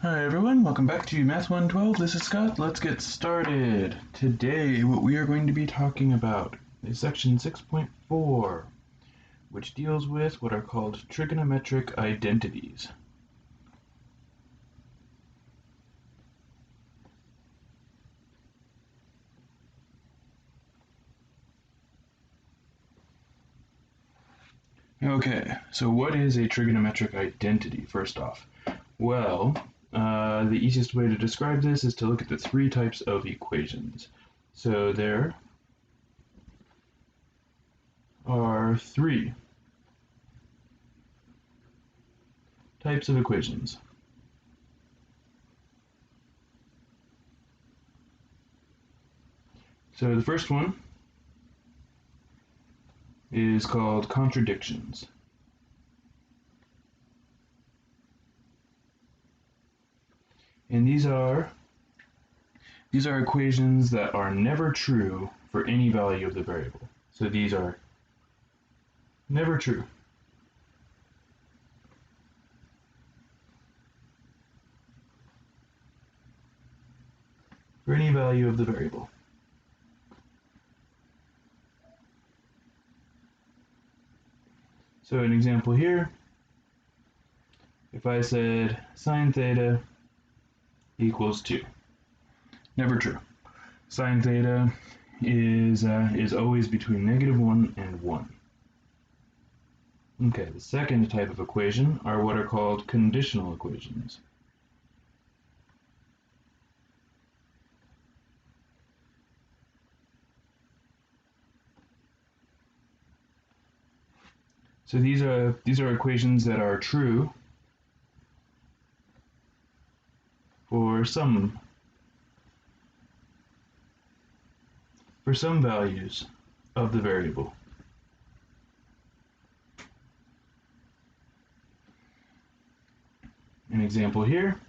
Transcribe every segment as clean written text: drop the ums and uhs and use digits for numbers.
Hi everyone, welcome back to Math 112. This is Scott. Let's get started. Today what we are going to be talking about is section 6.4, which deals with what are called trigonometric identities. Okay, so what is a trigonometric identity first off? Well, the easiest way to describe this is to look at the three types of equations. So there are three types of equations. So the first one is called contradictions. And these are equations that are never true for any value of the variable. So these are never true. For any value of the variable. So an example here, if I said sine theta equals 2. Never true. Sine theta is always between -1 and 1. Okay, the second type of equation are what are called conditional equations. So these are equations that are true for some values of the variable. An example here,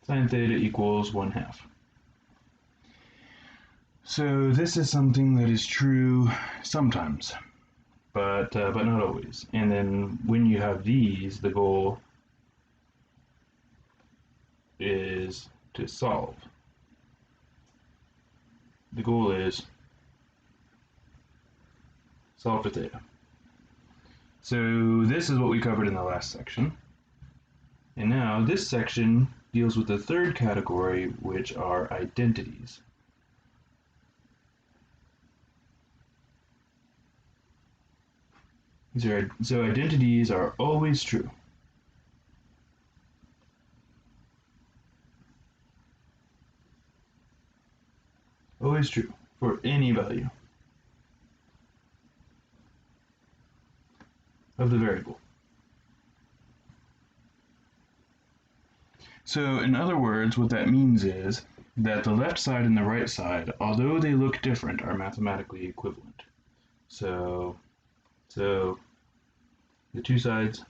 sine theta equals 1/2. So this is something that is true sometimes, but not always. And then when you have these, the goal is to solve. The goal is solve for theta. So this is what we covered in the last section. And now this section deals with the third category, which are identities. So identities are always true. Always true for any value of the variable. So in other words, what that means is that the left side and the right side, although they look different, are mathematically equivalent. So the two sides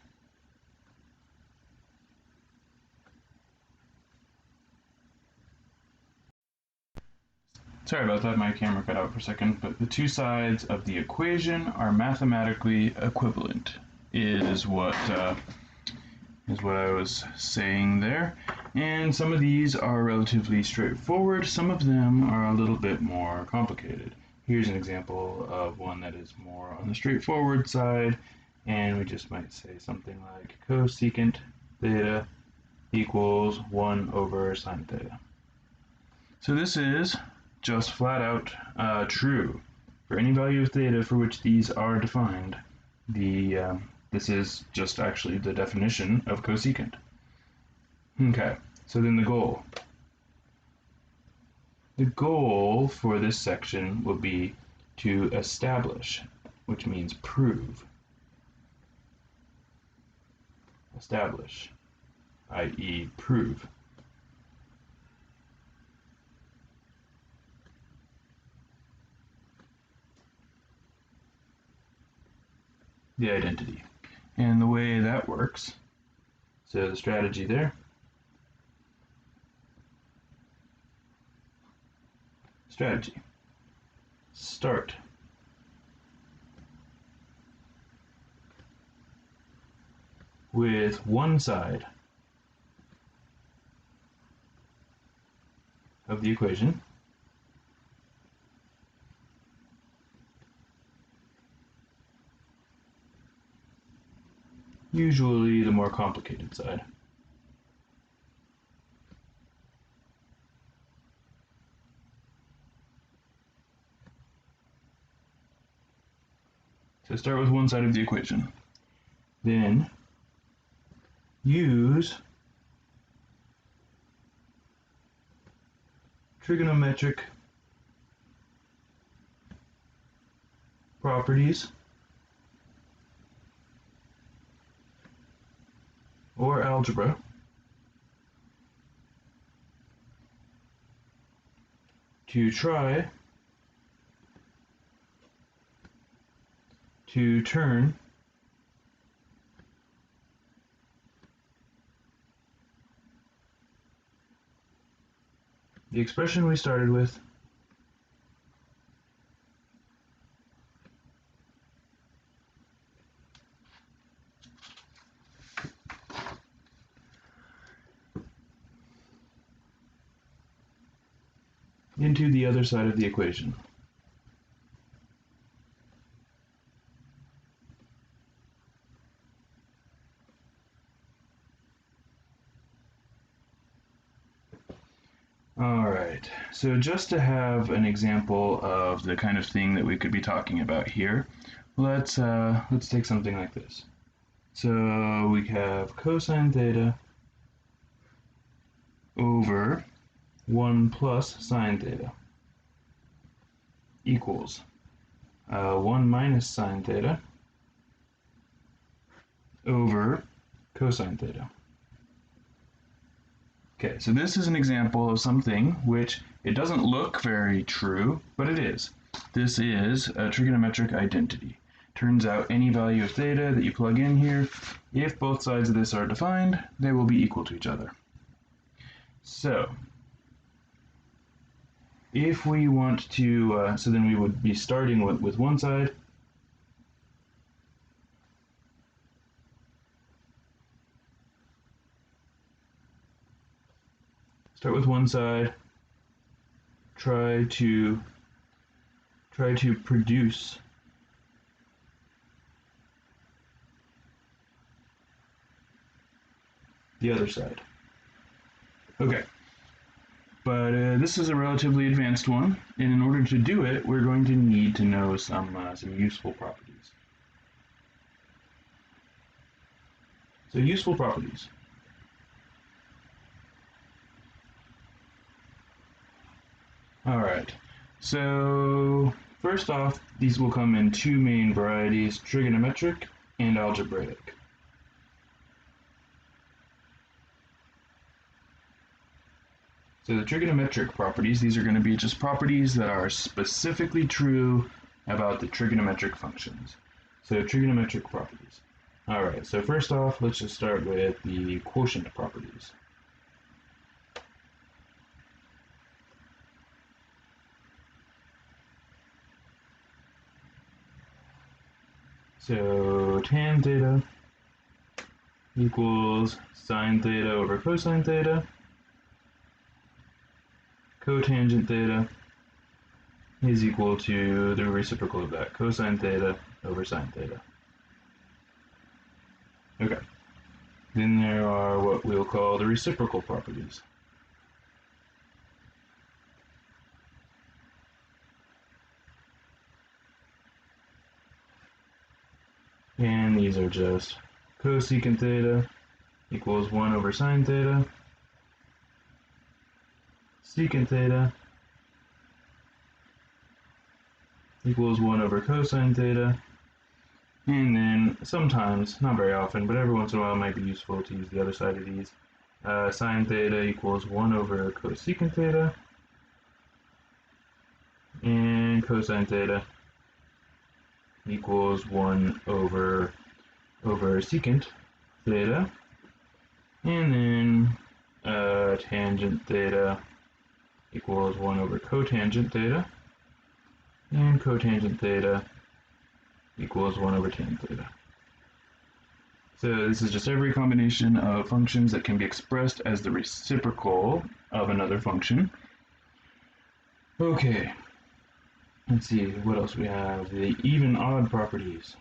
Sorry about that, my camera cut out for a second, but the two sides of the equation are mathematically equivalent, is what I was saying there. And some of these are relatively straightforward, some of them are a little bit more complicated. Here's an example of one that is more on the straightforward side, and we just might say something like cosecant theta equals 1 over sine theta. So this is just flat out true. For any value of theta for which these are defined, this is just actually the definition of cosecant. Okay, so then the goal. The goal for this section will be to establish, which means prove. Establish, i.e. prove. The identity. And the way that works, so the strategy there, strategy, start, with one side of the equation usually the more complicated side. So start with one side of the equation. Then use trigonometric properties or algebra to try to turn the expression we started with into the other side of the equation. Alright, so just to have an example of the kind of thing that we could be talking about here, let's take something like this. So we have cosine theta over 1 plus sine theta equals 1 minus sine theta over cosine theta. Okay, so this is an example of something which it doesn't look very true, but it is. This is a trigonometric identity. Turns out any value of theta that you plug in here, if both sides of this are defined, they will be equal to each other. So, if we want to, so then we would be starting with one side. Start with one side, try to produce the other side. Okay, but this is a relatively advanced one, and in order to do it, we're going to need to know some useful properties. So useful properties. Alright, so first off, these will come in two main varieties, trigonometric and algebraic. So the trigonometric properties, these are going to be just properties that are specifically true about the trigonometric functions. So trigonometric properties. Alright, so first off, let's just start with the quotient properties. So tan theta equals sine theta over cosine theta. Cotangent theta is equal to the reciprocal of that, cosine theta over sine theta. Okay. Then there are what we'll call the reciprocal properties. And these are just cosecant theta equals 1 over sine theta, secant theta equals 1 over cosine theta, and then sometimes, not very often, but every once in a while it might be useful to use the other side of these. Sine theta equals 1 over cosecant theta, and cosine theta equals 1 over secant theta, and then tangent theta equals 1 over cotangent theta, and cotangent theta equals 1 over tan theta. So this is just every combination of functions that can be expressed as the reciprocal of another function. Okay, let's see, what else we have? The even-odd properties.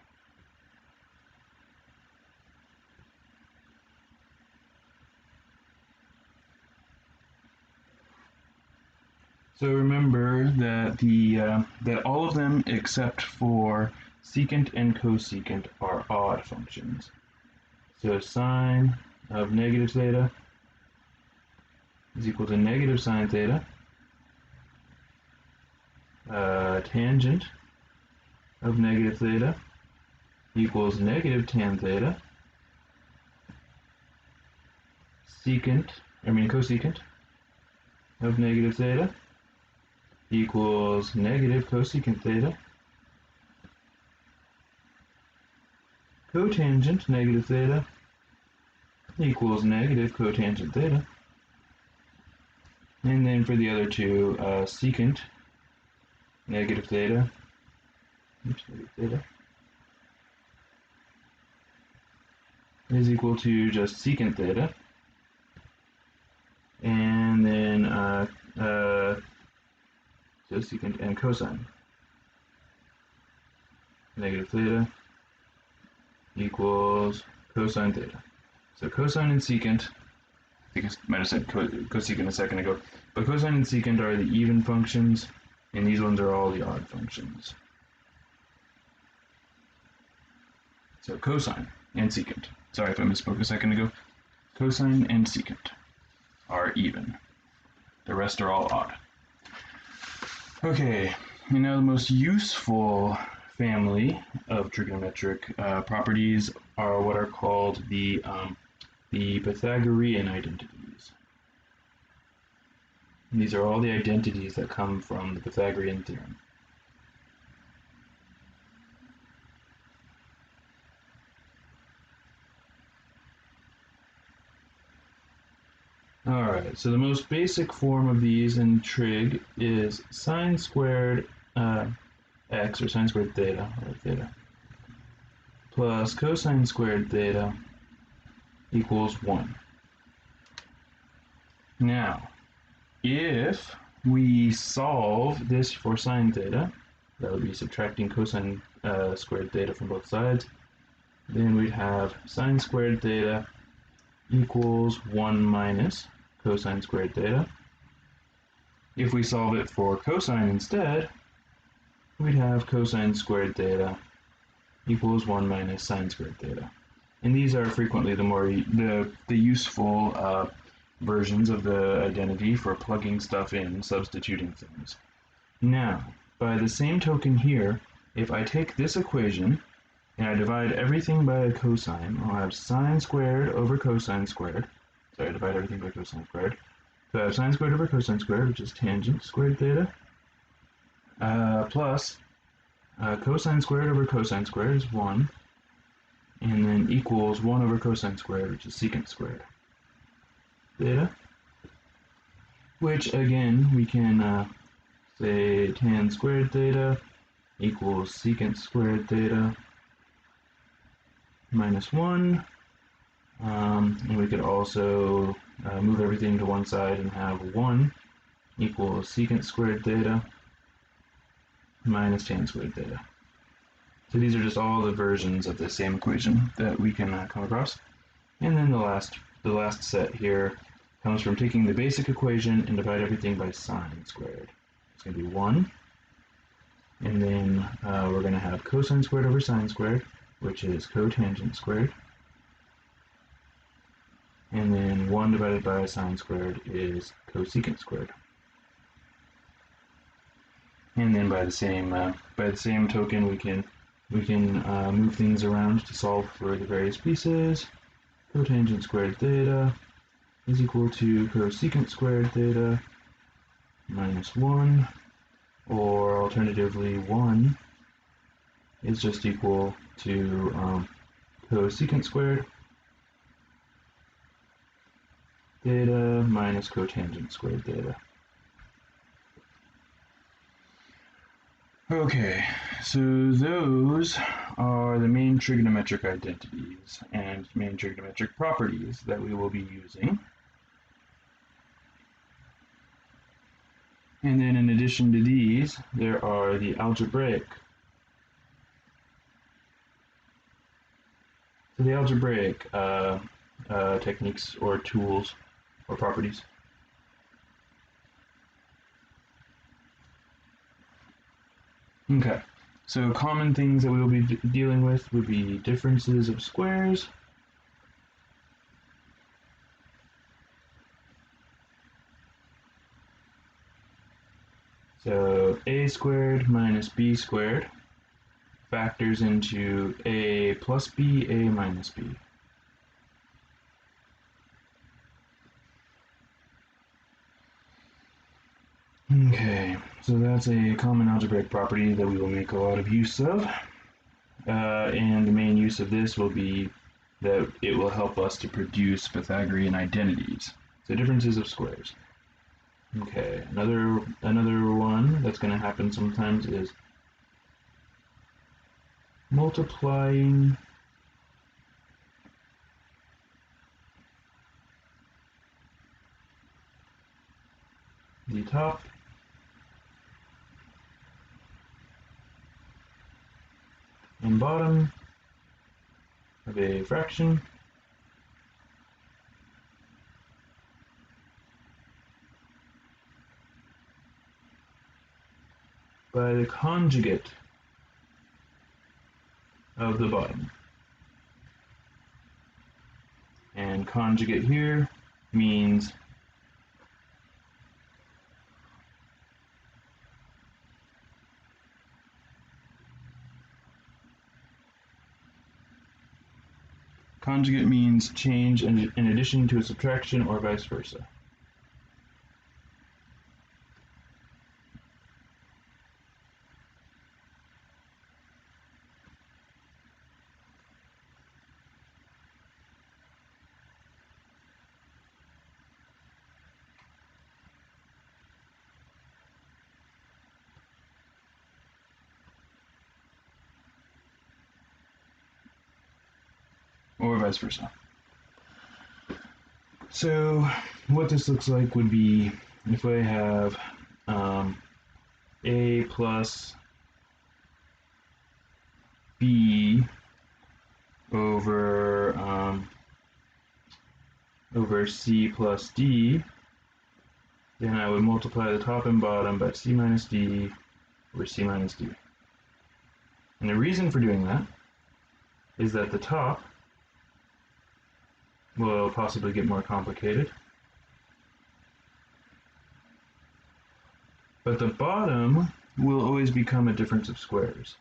So remember that that all of them except for secant and cosecant are odd functions. So sine of negative theta is equal to negative sine theta. Tangent of negative theta equals negative tan theta. Cosecant of negative theta equals negative cosecant theta. Cotangent negative theta equals negative cotangent theta. And then for the other two, secant negative theta, is equal to just secant theta. And then so secant and cosine negative theta equals cosine theta. So cosine and secant, I think I might have said cosecant a second ago, but cosine and secant are the even functions, and these ones are all the odd functions. So cosine and secant, sorry if I misspoke a second ago, cosine and secant are even. The rest are all odd. Okay, and now the most useful family of trigonometric properties are what are called the Pythagorean identities. And these are all the identities that come from the Pythagorean theorem. Alright, so the most basic form of these in trig is sine squared x, or sine squared theta, plus cosine squared theta equals 1. Now, if we solve this for sine theta, that would be subtracting cosine squared theta from both sides, then we'd have sine squared theta equals 1 minus cosine squared theta. If we solve it for cosine instead, we'd have cosine squared theta equals 1 minus sine squared theta. And these are frequently the useful versions of the identity for plugging stuff in, substituting things. Now, by the same token here, if I take this equation and I divide everything by a cosine, I'll have sine squared over cosine squared. Sorry, divide everything by cosine squared. So I have sine squared over cosine squared, which is tangent squared theta, plus cosine squared over cosine squared is 1, and then equals 1 over cosine squared, which is secant squared theta, which again we can say tan squared theta equals secant squared theta minus 1, and we could also move everything to one side and have 1 equals secant squared theta minus tan squared theta. So these are just all the versions of the same equation that we can come across. And then the last set here comes from taking the basic equation and divide everything by sine squared. It's going to be 1, and then we're going to have cosine squared over sine squared, which is cotangent squared, and then 1 divided by sine squared is cosecant squared. And then by the same token, we can move things around to solve for the various pieces. Cotangent squared theta is equal to cosecant squared theta minus 1, or alternatively 1 is just equal to cosecant squared theta minus cotangent squared theta. Okay, so those are the main trigonometric identities and main trigonometric properties that we will be using. And then in addition to these, there are the algebraic. So the algebraic techniques or tools or properties. Okay, so common things that we will be dealing with would be differences of squares, so a squared minus b squared factors into a plus b, a minus b. Okay, so that's a common algebraic property that we will make a lot of use of. And the main use of this will be that it will help us to produce Pythagorean identities. So differences of squares. Okay, another one that's going to happen sometimes is multiplying the top and bottom of a fraction by the conjugate of the bottom. And conjugate here means change in addition to a subtraction or vice versa. Or vice versa. So what this looks like would be if I have a plus b over c plus d, then I would multiply the top and bottom by c minus d over c minus d. And the reason for doing that is that the top will possibly get more complicated, but the bottom will always become a difference of squares.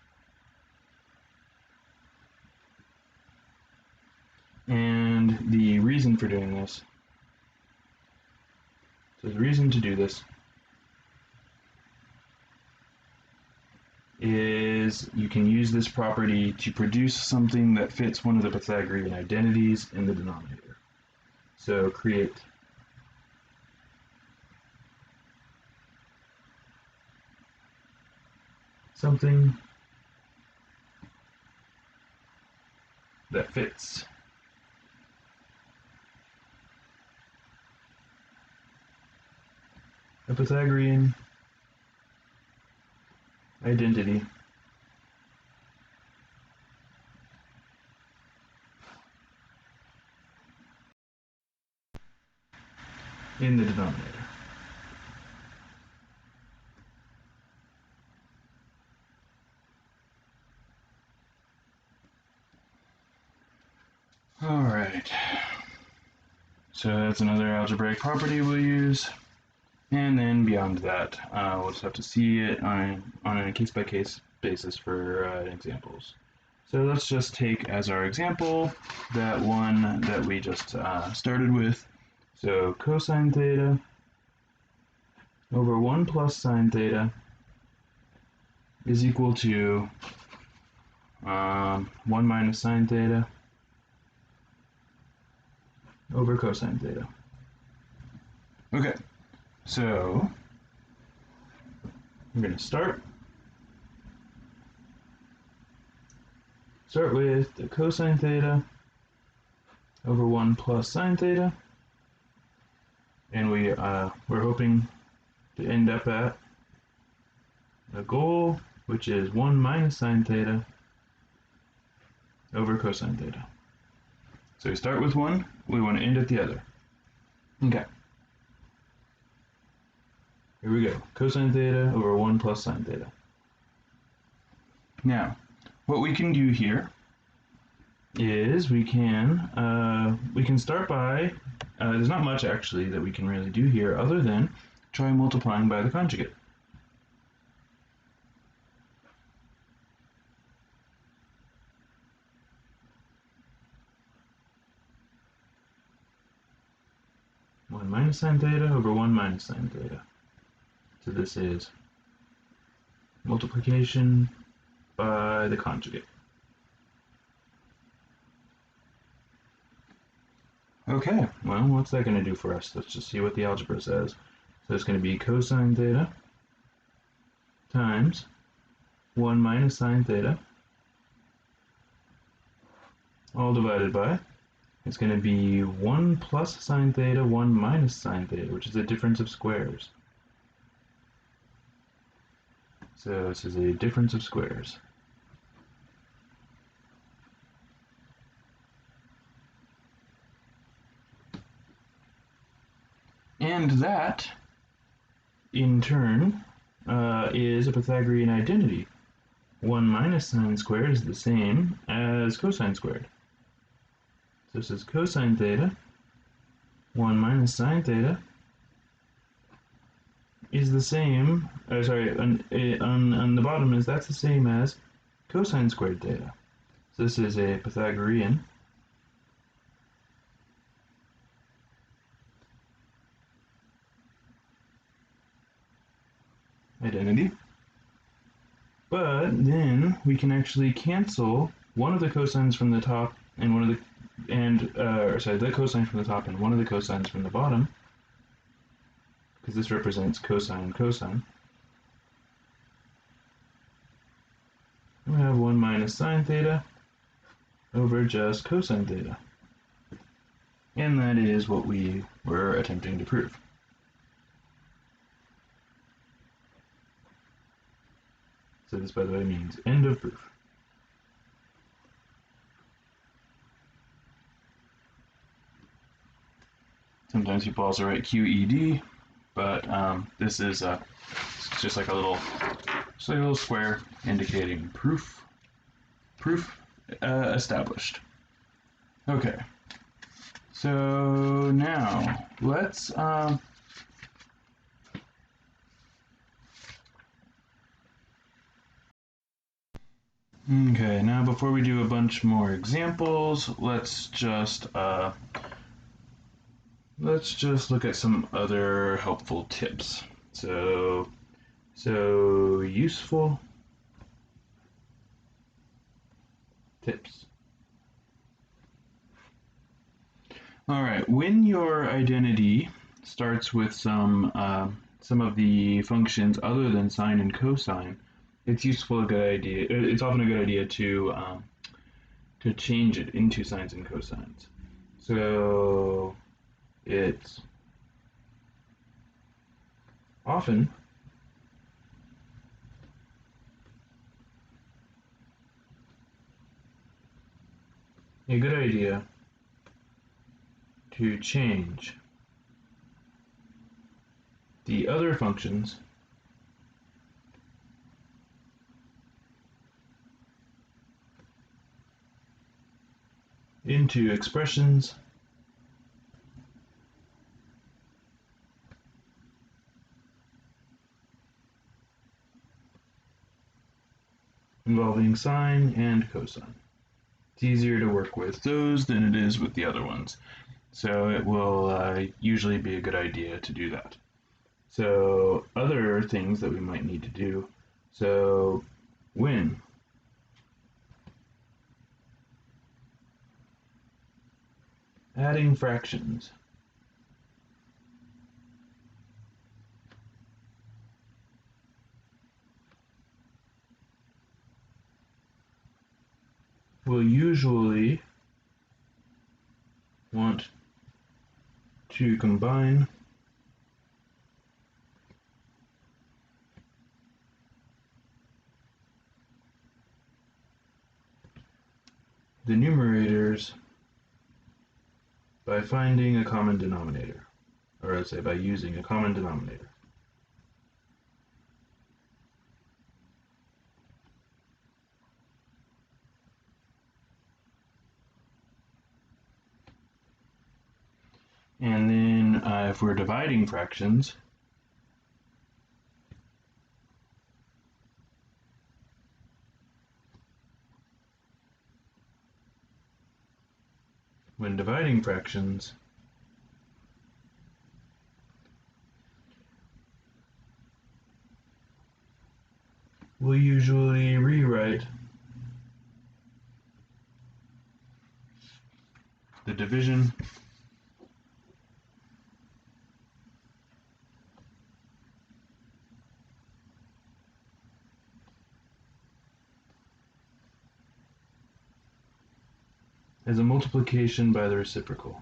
And the reason for doing this, so the reason to do this is you can use this property to produce something that fits one of the Pythagorean identities in the denominator. So create something that fits a Pythagorean identity in the denominator. Alright, so that's another algebraic property we'll use, and then beyond that we'll just have to see it on a case-by-case basis for examples. So let's just take as our example that one that we just started with. So cosine theta over 1 plus sine theta is equal to 1 minus sine theta over cosine theta. Okay, so we're going to start start with the cosine theta over 1 plus sine theta, and we're hoping to end up at the goal, which is 1 minus sine theta over cosine theta. So we start with one, we want to end at the other. Okay. Here we go. Cosine theta over 1 plus sine theta. Now, what we can do here is we can start by, there's not much actually that we can really do here other than try multiplying by the conjugate. One minus sine theta over 1 minus sine theta. So this is multiplication by the conjugate. Okay, well, what's that going to do for us? Let's just see what the algebra says. So it's going to be cosine theta times 1 minus sine theta, all divided by, it's going to be 1 plus sine theta, 1 minus sine theta, which is a difference of squares. So this is a difference of squares. And that, in turn, is a Pythagorean identity. 1 minus sine squared is the same as cosine squared. So this is cosine theta, 1 minus sine theta, is the same, on the bottom that's the same as cosine squared theta. So this is a Pythagorean identity. But then we can actually cancel one of the cosines from the top and one of the the cosine from the top and one of the cosines from the bottom, because this represents cosine and cosine. We have 1 minus sine theta over just cosine theta. And that is what we were attempting to prove. So this, by the way, means end of proof. Sometimes people also write QED, but this is it's just like a little square indicating proof established. Okay, so now let's okay, now before we do a bunch more examples, let's just look at some other helpful tips. So useful tips. All right, when your identity starts with some of the functions other than sine and cosine, it's it's often a good idea to change it into sines and cosines. So it's often a good idea to change the other functions into expressions involving sine and cosine. It's easier to work with those than it is with the other ones. So it will usually be a good idea to do that. So other things that we might need to do. So when adding fractions, will usually want to combine the numerators by finding a common denominator, or I'd say by using a common denominator. And then if we're dividing fractions, when dividing fractions, we'll usually rewrite the division as a multiplication by the reciprocal.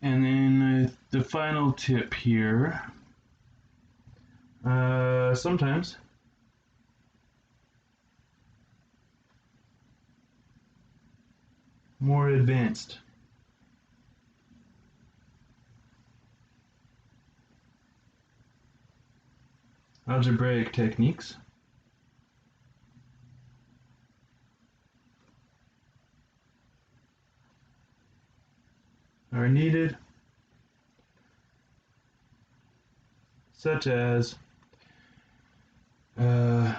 And then the final tip here, sometimes more advanced algebraic techniques are needed, such as the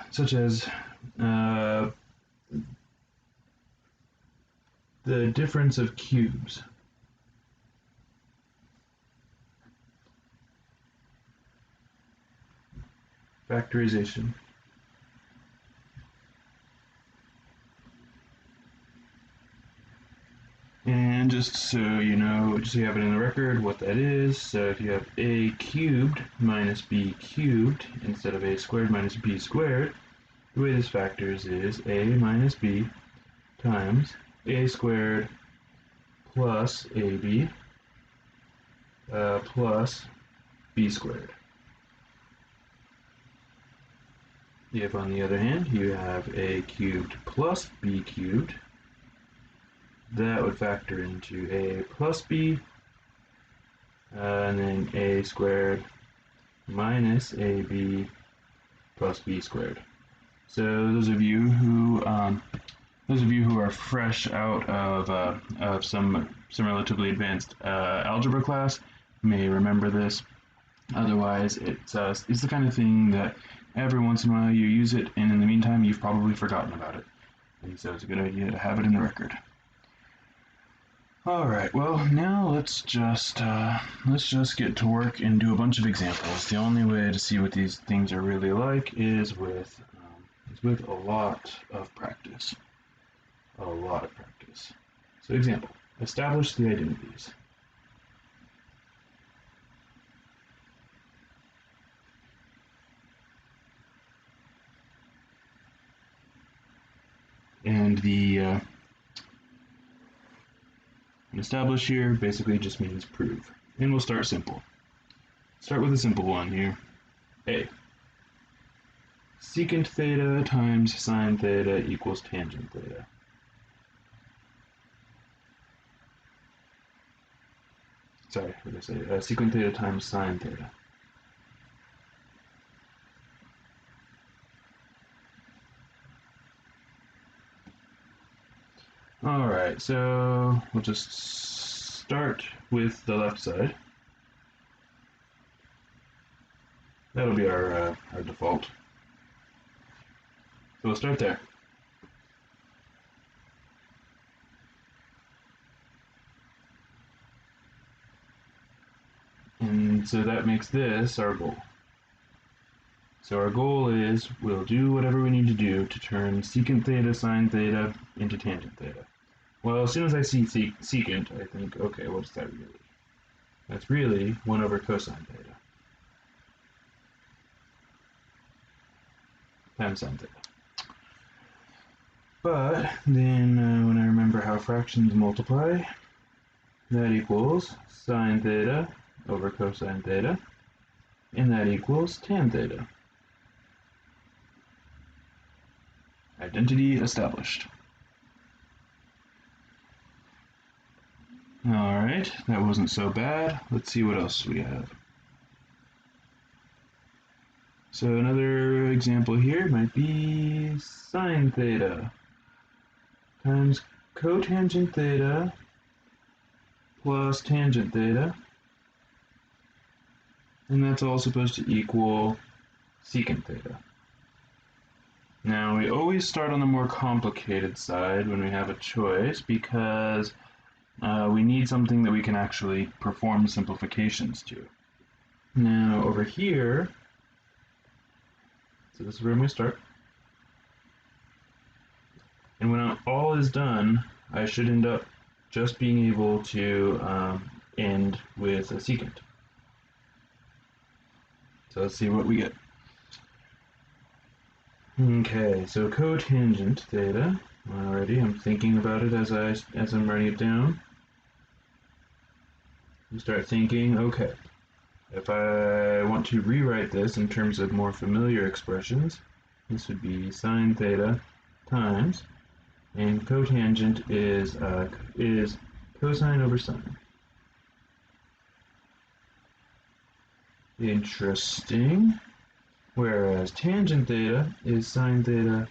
difference of cubes. Factorization. And just so you know, just so you have it in the record what that is, so if you have a cubed minus b cubed instead of a squared minus b squared, the way this factors is a minus b times a squared plus ab plus b squared. If, on the other hand, you have a cubed plus b cubed, that would factor into a plus b, and then a squared minus ab plus b squared. So those of you who are fresh out of some relatively advanced algebra class may remember this. Otherwise, it's the kind of thing that every once in a while you use it, and in the meantime you've probably forgotten about it. And so it's a good idea to have it in the record. All right. Well, now let's just get to work and do a bunch of examples. The only way to see what these things are really like is with a lot of practice. A lot of practice. So, example: establish the identities. And the establish here basically just means prove. And we'll start simple. Start with a simple one here. A. Secant theta times sine theta equals tangent theta. Sorry, what did I say? Secant theta times sine theta. Alright, so we'll just start with the left side. That'll be our default. So we'll start there. And so that makes this our goal. So our goal is we'll do whatever we need to do to turn secant theta sine theta into tangent theta. Well, as soon as I see secant, I think, okay, what's that really? That's really 1 over cosine theta times sine theta. But then when I remember how fractions multiply, that equals sine theta over cosine theta, and that equals tan theta. Identity established. Alright, that wasn't so bad. Let's see what else we have. So another example here might be sine theta times cotangent theta plus tangent theta, and that's all supposed to equal secant theta. Now we always start on the more complicated side when we have a choice because we need something that we can actually perform simplifications to. Now over here, so this is where I'm going to start. And when all is done, I should end up just being able to end with a secant. So let's see what we get. Okay, so cotangent theta. Alrighty, I'm thinking about it as I'm writing it down. You start thinking, okay, if I want to rewrite this in terms of more familiar expressions, this would be sine theta times, and cotangent is cosine over sine. Interesting. Whereas tangent theta is sine theta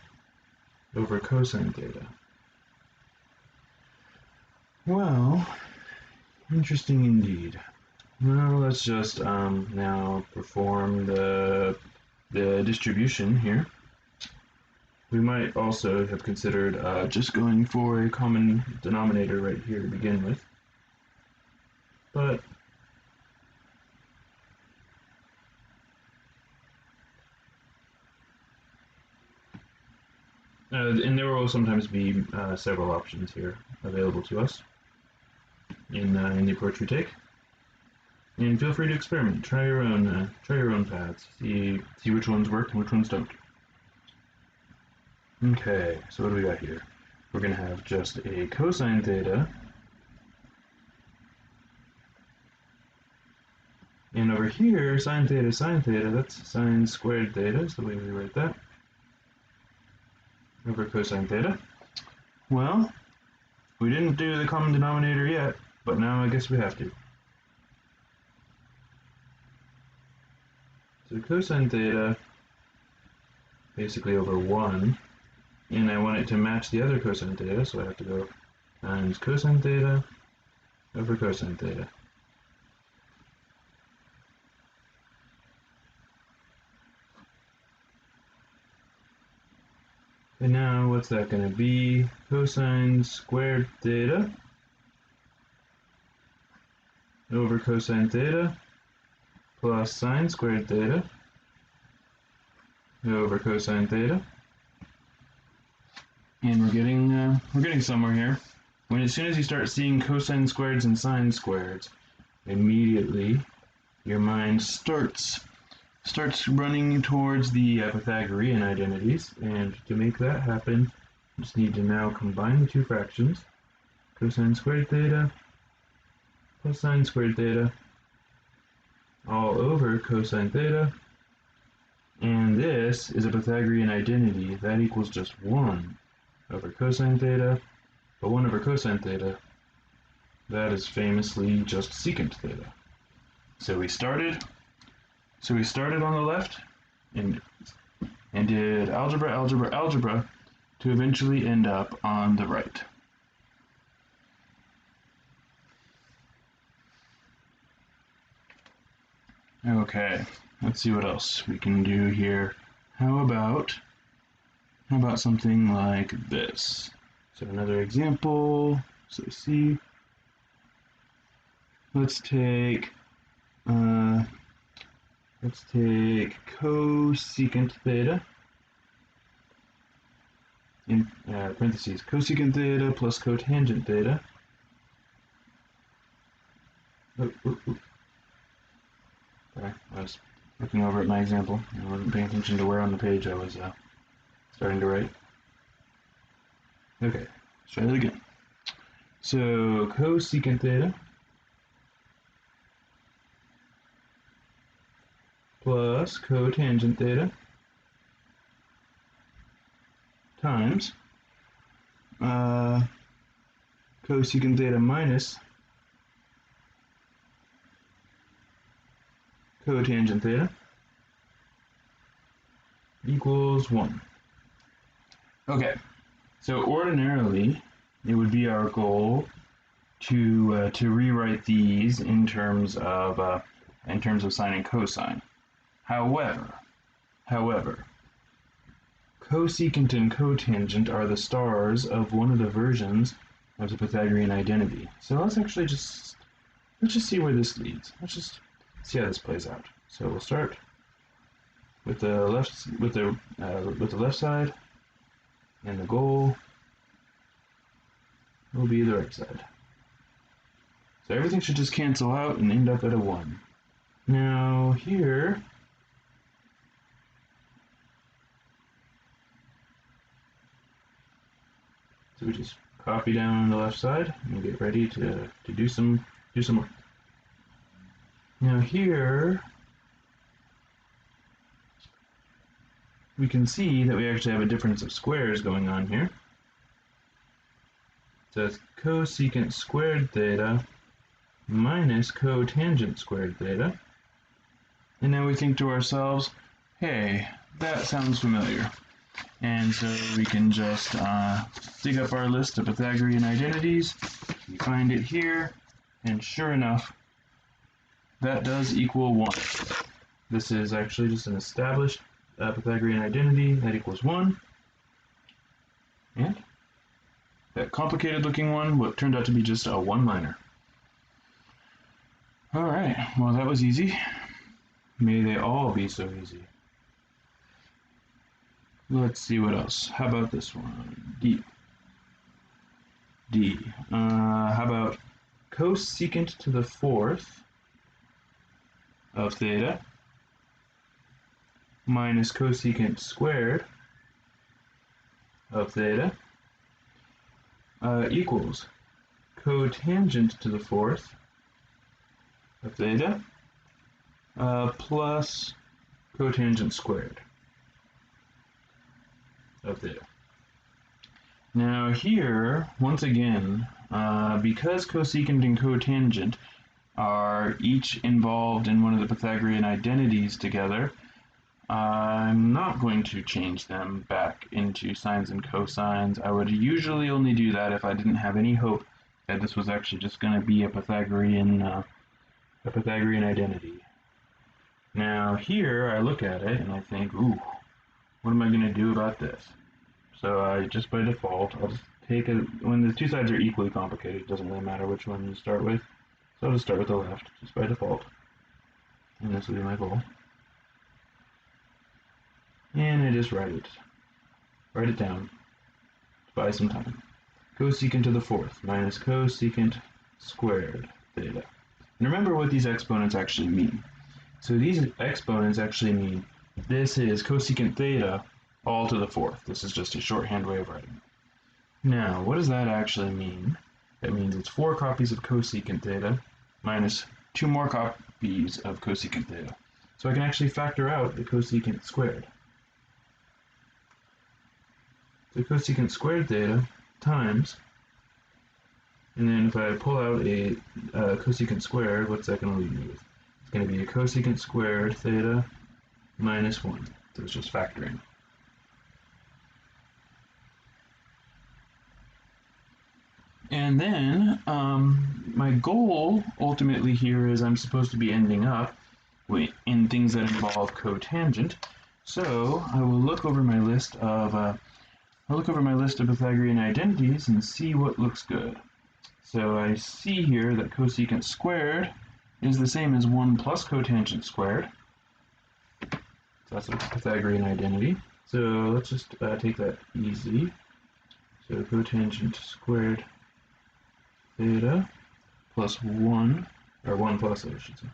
over cosine theta. Well, interesting indeed. Well, let's just now perform the distribution here. We might also have considered just going for a common denominator right here to begin with. But and there will sometimes be several options here available to us in the approach we take. And feel free to experiment. Try your own paths. See which ones work and which ones don't. Okay, so what do we got here? We're going to have just a cosine theta. And over here, sine theta, that's sine squared theta is the way we write that. Over cosine theta. Well, we didn't do the common denominator yet, but now I guess we have to. So cosine theta, basically over 1, and I want it to match the other cosine theta, so I have to go times cosine theta over cosine theta. And now what's that going to be? Cosine squared theta over cosine theta plus sine squared theta over cosine theta. And we're getting somewhere here. As soon as you start seeing cosine squareds and sine squareds, immediately your mind starts running towards the Pythagorean identities, and to make that happen, you just need to now combine the two fractions, cosine squared theta plus sine squared theta, all over cosine theta, and this is a Pythagorean identity. That equals just 1 over cosine theta, but 1 over cosine theta, that is famously just secant theta. So we started on the left and did algebra to eventually end up on the right. Okay, let's see what else we can do here. How about something like this? So another example. So see, let's take cosecant theta in parentheses cosecant theta plus cotangent theta. Sorry, I was looking over at my example. I wasn't paying attention to where on the page I was starting to write. Okay, let's try that again. So cosecant theta plus cotangent theta times cosecant theta minus cotangent theta equals 1. Okay, so ordinarily it would be our goal to rewrite these in terms of sine and cosine. However, cosecant and cotangent are the stars of one of the versions of the Pythagorean identity. So let's just see where this leads. Let's just see how this plays out. So we'll start with the left side, and the goal will be the right side. So everything should just cancel out and end up at a 1. Now here, so we just copy down the left side and get ready to do some work. Now here, we can see that we actually have a difference of squares going on here. So it's cosecant squared theta minus cotangent squared theta. And now we think to ourselves, hey, that sounds familiar. And so we can just dig up our list of Pythagorean identities. We find it here, and sure enough, that does equal 1. This is actually just an established Pythagorean identity that equals 1. And that complicated looking one, what turned out to be just a one-liner. Alright, well that was easy. May they all be so easy. Let's see what else. How about this one? D. How about cosecant to the 4th of theta minus cosecant squared of theta equals cotangent to the 4th of theta plus cotangent squared of theta. Now here, once again, because cosecant and cotangent are each involved in one of the Pythagorean identities together, I'm not going to change them back into sines and cosines. I would usually only do that if I didn't have any hope that this was actually just going to be a Pythagorean identity. Now here I look at it and I think, ooh, what am I going to do about this? So I just by default, I'll just take it, when the two sides are equally complicated, it doesn't really matter which one you start with. So I'll just start with the left, just by default. And this will be my goal. And I just write it down to buy some time. Cosecant to the 4th minus cosecant squared theta. And remember what these exponents actually mean. So these exponents actually mean this is cosecant theta all to the 4th. This is just a shorthand way of writing it. Now, what does that actually mean? That means it's 4 copies of cosecant theta minus 2 more copies of cosecant theta. So I can actually factor out the cosecant squared. So cosecant squared theta times, and then if I pull out a cosecant squared, what's that going to leave me with? It's going to be a cosecant squared theta minus 1. So it's just factoring. And then my goal ultimately here is I'm supposed to be ending up in things that involve cotangent. So I will look over my list of Pythagorean identities and see what looks good. So I see here that cosecant squared is the same as 1 plus cotangent squared. So that's a Pythagorean identity. So let's just take that easy. So cotangent squared theta plus 1, or 1 plus, I should say.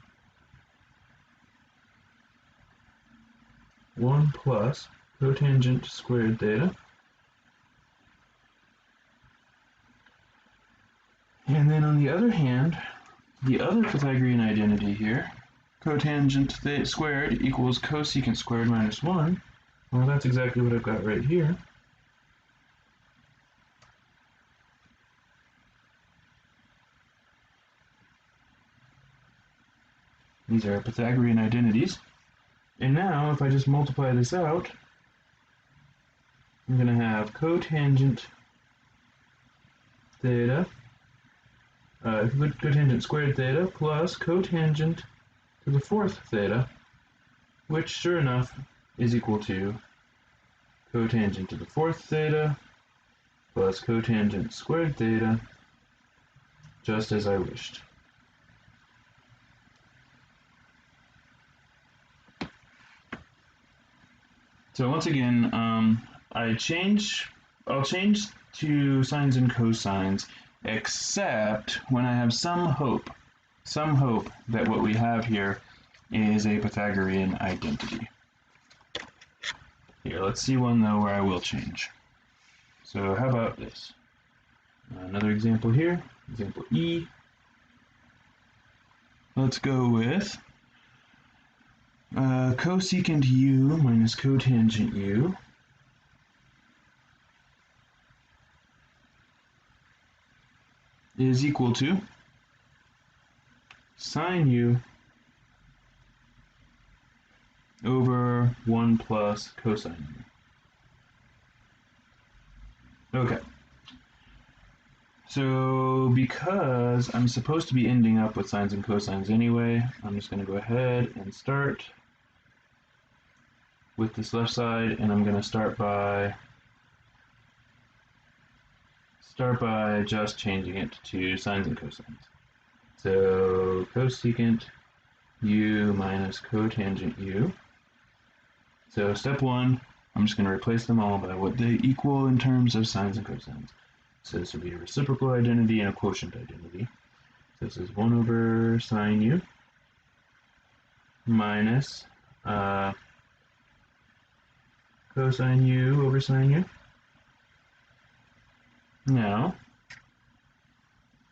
1 plus cotangent squared theta. And then on the other hand, the other Pythagorean identity here, cotangent theta squared equals cosecant squared minus 1. Well, that's exactly what I've got right here. These are Pythagorean identities. And now, if I just multiply this out, I'm going to have cotangent theta, cotangent squared theta plus cotangent to the fourth theta, which sure enough is equal to cotangent to the fourth theta plus cotangent squared theta, just as I wished. So once again, I'll change to sines and cosines, except when I have some hope that what we have here is a Pythagorean identity. Here, let's see one though where I will change. So how about this? Another example here, example E. Let's go with cosecant u minus cotangent u is equal to sine u over 1 plus cosine u. Okay. So because I'm supposed to be ending up with sines and cosines anyway, I'm just going to go ahead and start with this left side, and I'm going to start by just changing it to sines and cosines. So cosecant u minus cotangent u. So step one, I'm just going to replace them all by what they equal in terms of sines and cosines. So this would be a reciprocal identity and a quotient identity. So this is 1 over sine u minus cosine u over sine u. Now,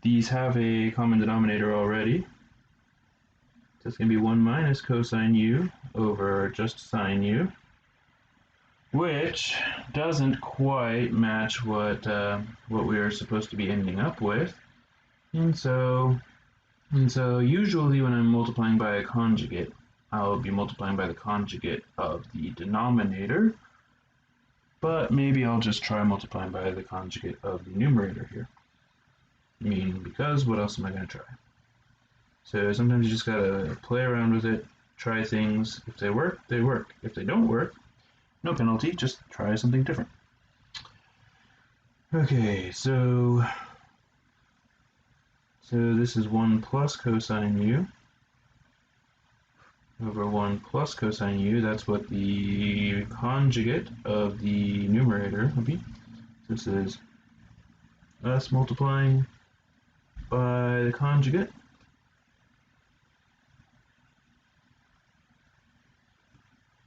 these have a common denominator already. So it's going to be 1 minus cosine u over just sine u, which doesn't quite match what we are supposed to be ending up with. And so usually when I'm multiplying by a conjugate, I'll be multiplying by the conjugate of the denominator, but maybe I'll just try multiplying by the conjugate of the numerator here. I mean, because what else am I going to try? So sometimes you just gotta play around with it, try things. If they work, they work. If they don't work, no penalty, just try something different. Okay, so this is 1 plus cosine u over 1 plus cosine u. That's what the conjugate of the numerator would be. This is us multiplying by the conjugate.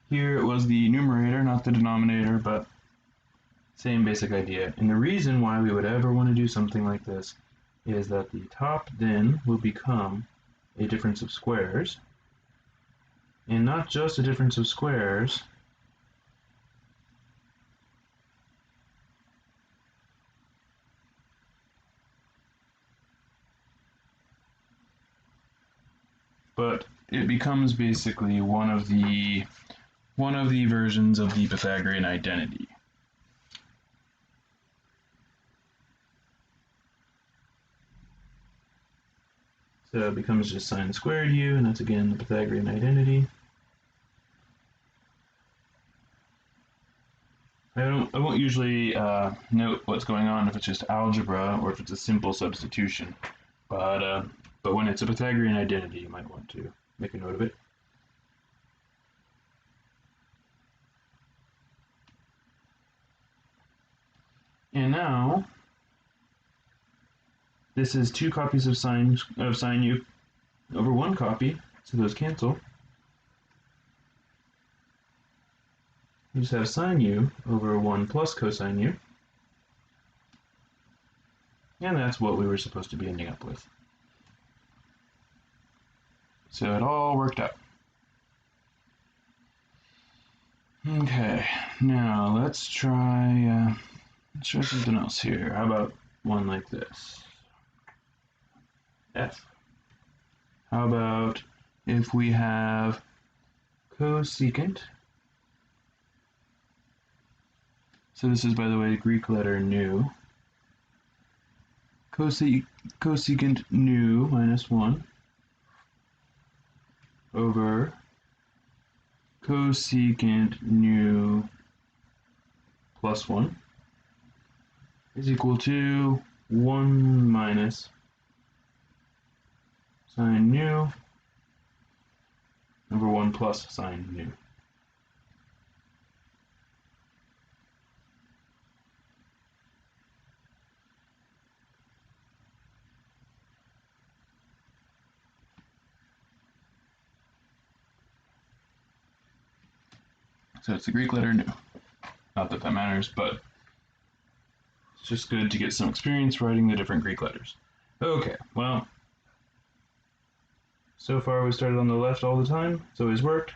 Here it was the numerator, not the denominator, but same basic idea. And the reason why we would ever want to do something like this is that the top then will become a difference of squares, and not just a difference of squares, but it becomes basically one of the versions of the Pythagorean identity. So it becomes just sine squared u, and that's again the Pythagorean identity. I won't usually note what's going on if it's just algebra or if it's a simple substitution, but when it's a Pythagorean identity, you might want to make a note of it. And now this is 2 copies of sine u over 1 copy, so those cancel. You just have sine u over 1 plus cosine u. And that's what we were supposed to be ending up with. So it all worked out. Okay, now let's try something else here. How about one like this? F. How about if we have cosecant? So this is, by the way, Greek letter nu. Cosecant nu minus 1 over cosecant nu plus 1 is equal to 1 minus sine nu over 1 plus sine nu. So it's the Greek letter nu. Not that that matters, but it's just good to get some experience writing the different Greek letters. Okay, well, so far we started on the left all the time. It's always worked.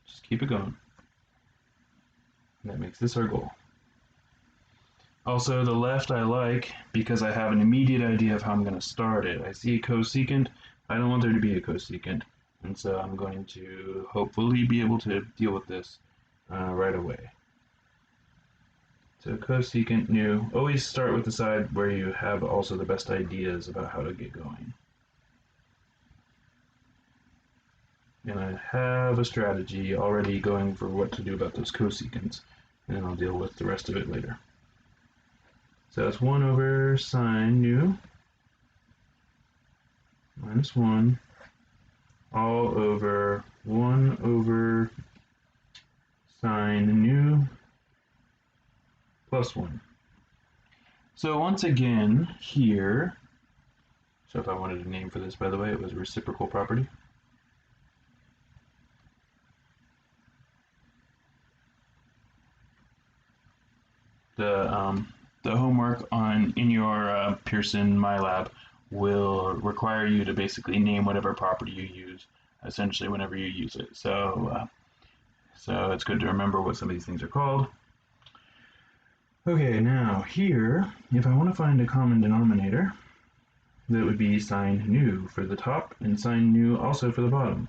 Just keep it going. And that makes this our goal. Also, the left I like because I have an immediate idea of how I'm going to start it. I see a cosecant. I don't want there to be a cosecant. And so I'm going to hopefully be able to deal with this right away. So cosecant nu, always start with the side where you have also the best ideas about how to get going. And I have a strategy already going for what to do about those cosecants, and then I'll deal with the rest of it later. So that's 1 over sine nu minus 1 all over 1 over sine nu plus 1. So once again here, so if I wanted a name for this, by the way, it was reciprocal property. The homework in your Pearson MyLab will require you to basically name whatever property you use, essentially whenever you use it. So it's good to remember what some of these things are called. Okay, now here, if I want to find a common denominator, that would be sine nu for the top and sine nu also for the bottom.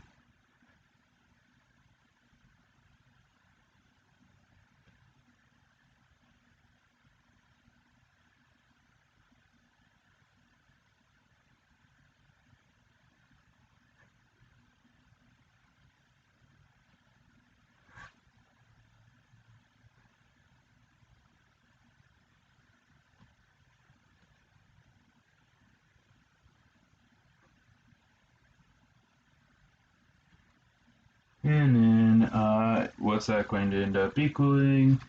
And then what's that going to end up equaling?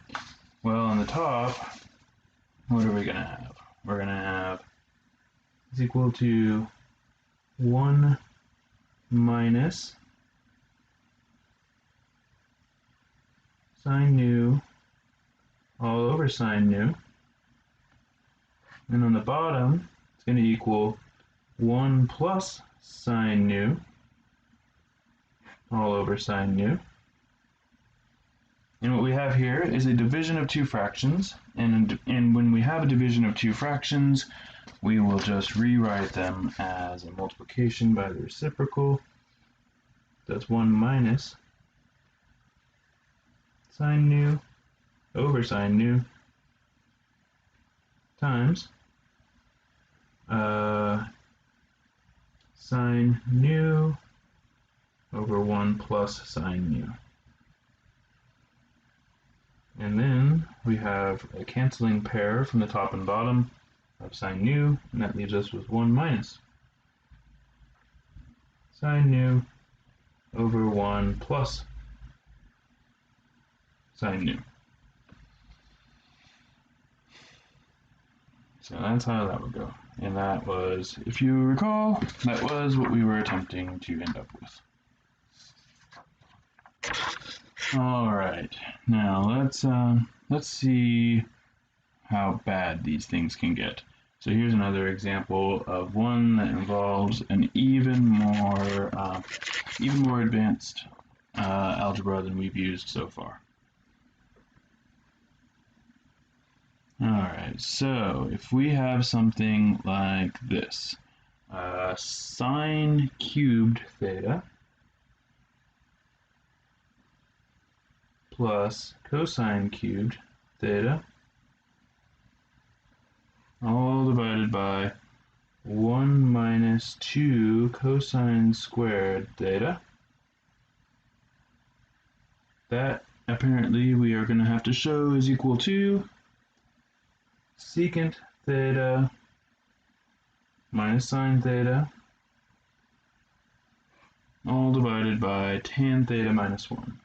Well, on the top, what are we going to have? We're going to have is equal to 1 minus sine nu all over sine nu. And on the bottom, it's going to equal 1 plus sine nu all over sine nu. And what we have here is a division of 2 fractions, and when we have a division of 2 fractions, we will just rewrite them as a multiplication by the reciprocal. That's 1 minus sine nu over sine nu times sine nu over 1 plus sine nu. And then we have a canceling pair from the top and bottom of sine nu, and that leaves us with 1 minus sine nu over 1 plus sine nu. So that's how that would go. And that was, if you recall, that was what we were attempting to end up with. All right, now let's see how bad these things can get. So here's another example of one that involves an even more advanced algebra than we've used so far. All right, so if we have something like this, sine cubed theta plus cosine cubed theta all divided by 1 minus 2 cosine squared theta. That apparently we are going to have to show is equal to secant theta minus sine theta all divided by tan theta minus 1.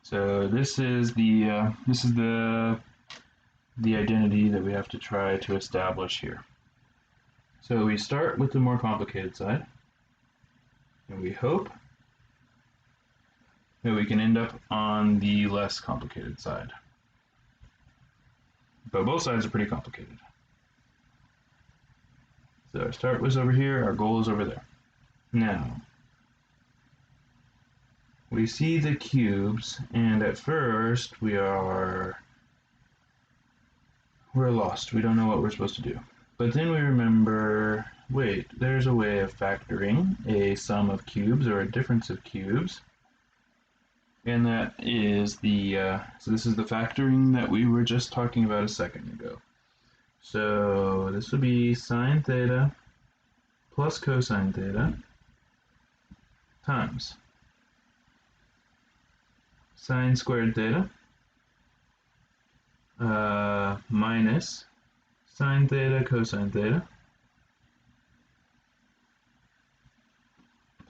So this is the identity that we have to try to establish here. So we start with the more complicated side, and we hope that we can end up on the less complicated side. But both sides are pretty complicated. So our start was over here, our goal is over there. Now, we see the cubes, and at first we're lost. We don't know what we're supposed to do. But then we remember, wait, there's a way of factoring a sum of cubes or a difference of cubes. And that is so this is the factoring that we were just talking about a second ago. So this would be sine theta plus cosine theta times sine squared theta minus sine theta cosine theta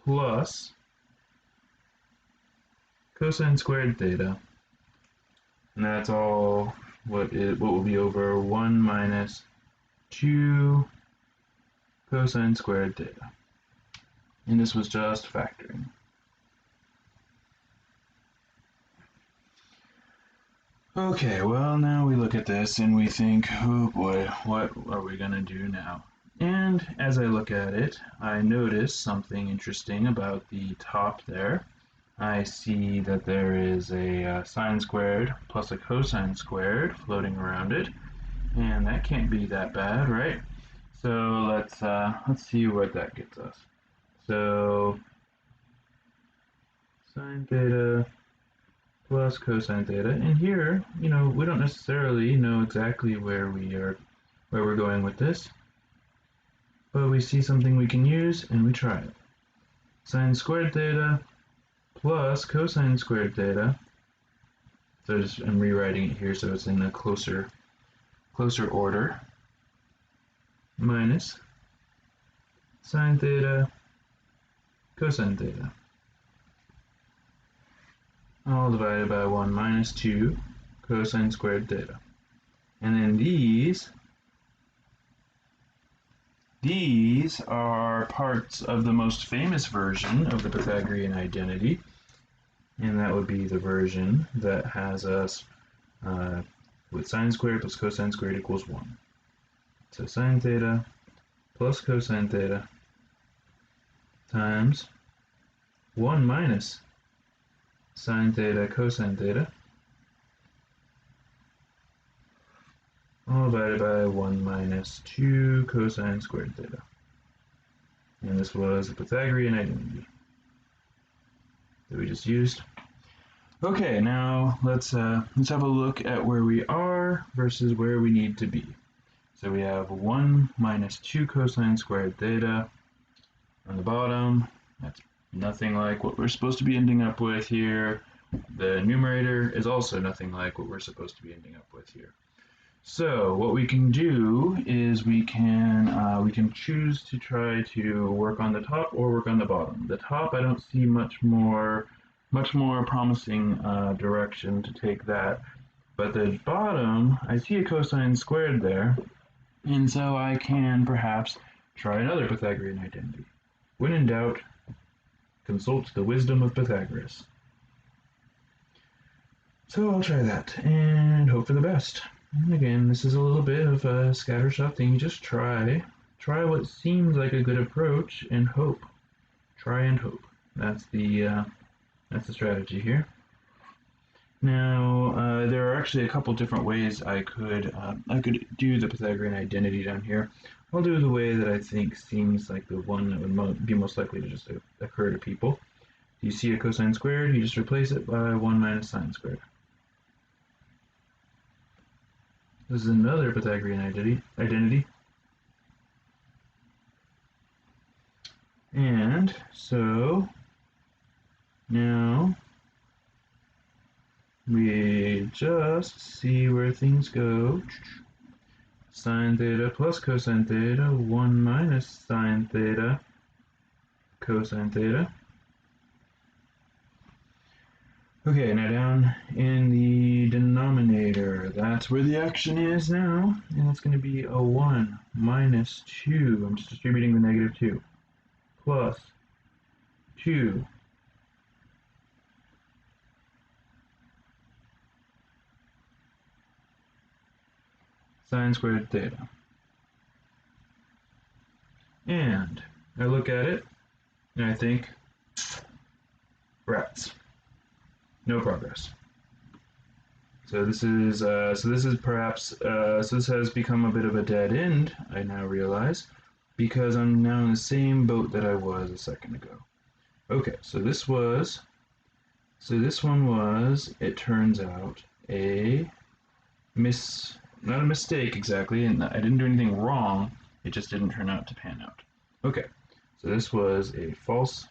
plus cosine squared theta, and that's all what will be over 1 minus 2 cosine squared theta. And this was just factoring. Okay, well now we look at this and we think, oh boy, what are we gonna do now? And as I look at it, I notice something interesting about the top there. I see that there is a sine squared plus a cosine squared floating around it, and that can't be that bad, right? So let's see what that gets us. So sine theta plus cosine theta, and here, we don't necessarily know exactly where we're going with this, but we see something we can use, and we try it. Sine squared theta plus cosine squared theta. So I'm rewriting it here so it's in a closer order. Minus sine theta cosine theta. All divided by 1 minus 2 cosine squared theta. And then these are parts of the most famous version of the Pythagorean identity, and that would be the version that has us with sine squared plus cosine squared equals 1. So sine theta plus cosine theta times 1 minus sine theta cosine theta all divided by 1 minus 2 cosine squared theta. And this was the Pythagorean identity that we just used. Okay, now let's have a look at where we are versus where we need to be. So we have 1 minus 2 cosine squared theta on the bottom. That's nothing like what we're supposed to be ending up with here. The numerator is also nothing like what we're supposed to be ending up with here. So what we can do is we can choose to try to work on the top or work on the bottom. The top, I don't see much more promising direction to take that. But the bottom, I see a cosine squared there, and so I can perhaps try another Pythagorean identity. When in doubt, consult the wisdom of Pythagoras. So I'll try that and hope for the best. And again, this is a little bit of a scattershot thing. You just try what seems like a good approach and hope. Try and hope. That's the strategy here. Now, there are actually a couple different ways I could do the Pythagorean identity down here. I'll do the way that I think seems like the one that would be most likely to just occur to people. You see a cosine squared, you just replace it by 1 minus sine squared. This is another Pythagorean identity. And so now we just see where things go. Sine theta plus cosine theta, 1 minus sine theta cosine theta. Okay, now down in the denominator, that's where the action is now, and it's going to be a 1 minus 2, I'm just distributing the negative 2, plus 2 sine squared theta. And I look at it, and I think, rats. No progress. So this is perhaps so this has become a bit of a dead end, I now realize, because I'm now in the same boat that I was a second ago. Okay, so this one was, it turns out, not a mistake exactly, and I didn't do anything wrong, it just didn't turn out to pan out. Okay, so this was a false